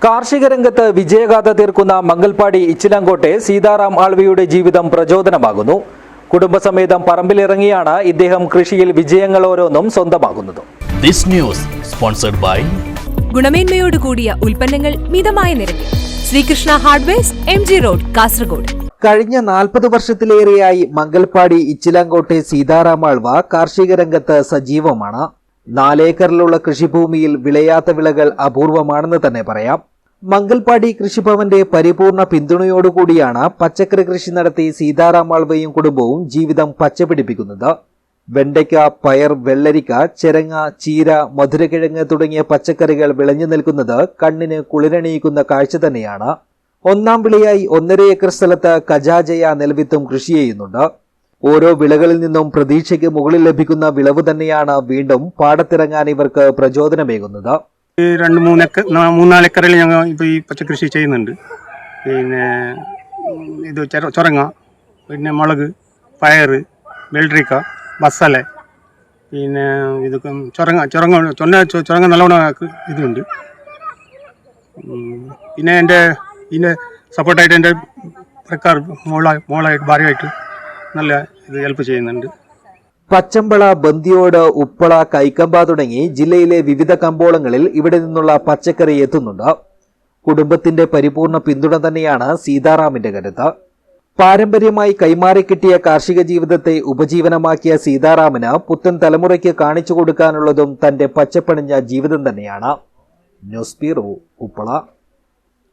കാർഷിക രംഗത്ത് വിജയഗാഥ തീർക്കുന്ന മംഗൽപാടി ഇച്ചിലാങ്കോട്ടെ സീതാറാം ആൾവിയുടെ ജീവിതം പ്രചോദനമാകുന്നു. കുടുംബസമേതം പറമ്പിലിറങ്ങിയാണ് ഇദ്ദേഹം കൃഷിയിൽ വിജയങ്ങൾ ഓരോന്നും സ്വന്തമാകുന്നത്. ഗുണമേന്മയോട് കൂടിയ ഉൽപ്പന്നങ്ങൾ മിതമായ നിരക്കിൽ. Sreekrishna hardwares, MG road, Kasaragod. കഴിഞ്ഞ 40 വർഷത്തിലേറെയായി മംഗൽപാടി ഇച്ചിലാങ്കോട്ടെ സീതാറാം ആൾവ കാർഷിക രംഗത്ത് സജീവമാണ്. 4 ഏക്കറിലുള്ള കൃഷിഭൂമിയിൽ വിളയാത്ത വിളകൾ അപൂർവമാണെന്ന് തന്നെ പറയാം. മംഗൽപാടി കൃഷിഭവന്റെ പരിപൂർണ പിന്തുണയോടുകൂടിയാണ് പച്ചക്കറി കൃഷി നടത്തി സീതാറാം ആൾവയും കുടുംബവും ജീവിതം പച്ചപിടിപ്പിക്കുന്നത്. വെണ്ടയ്ക്ക, പയർ, വെള്ളരിക്ക, ചെരങ്ങ, ചീര, മധുരക്കിഴങ്ങ് തുടങ്ങിയ പച്ചക്കറികൾ വിളഞ്ഞു നിൽക്കുന്നത് കണ്ണിന് കുളിരണിയിക്കുന്ന കാഴ്ച തന്നെയാണ്. 1-ാം വിളയായി 1.5 ഏക്കർ സ്ഥലത്ത് കജാജയ നെൽവിത്തും കൃഷി ചെയ്യുന്നുണ്ട്. ഓരോ വിളകളിൽ നിന്നും പ്രതീക്ഷയ്ക്ക് മുകളിൽ ലഭിക്കുന്ന വിളവ് തന്നെയാണ് വീണ്ടും പാടത്തിറങ്ങാൻ ഇവർക്ക് പ്രചോദനമേകുന്നത്. 2-3 ഏക്കറിൽ ഞങ്ങൾ ഇപ്പോൾ ഈ പച്ചക്കൃഷി ചെയ്യുന്നുണ്ട്. പിന്നെ ഇത് ചുരങ്ങ, പിന്നെ മുളക്, പയർ, വെള്ളരിക്ക, ബസല, പിന്നെ ഇതൊക്കെ ചുരങ്ങ നല്ലോണം ഇതുണ്ട്. പിന്നെ ഇതിൻ്റെ സപ്പോർട്ടായിട്ട് എൻ്റെ സർക്കാർ മോളായിട്ട് ഭാര്യയായിട്ട് നല്ല ഇത് ഹെൽപ്പ് ചെയ്യുന്നുണ്ട്. പച്ചമ്പള, ബന്ദിയോട്, ഉപ്പള, കൈക്കമ്പ തുടങ്ങി ജില്ലയിലെ വിവിധ കമ്പോളങ്ങളിൽ ഇവിടെ നിന്നുള്ള പച്ചക്കറി എത്തുന്നുണ്ട്. കുടുംബത്തിന്റെ പരിപൂർണ പിന്തുണ തന്നെയാണ് സീതാറാമിന്റെ കരുത്ത്. പാരമ്പര്യമായി കൈമാറിക്കിട്ടിയ കാർഷിക ജീവിതത്തെ ഉപജീവനമാക്കിയ സീതാറാമിന് പുത്തൻ തലമുറയ്ക്ക് കാണിച്ചു കൊടുക്കാനുള്ളതും തന്റെ പച്ചപ്പണിഞ്ഞ ജീവിതം തന്നെയാണ്. News bureau, Uppala.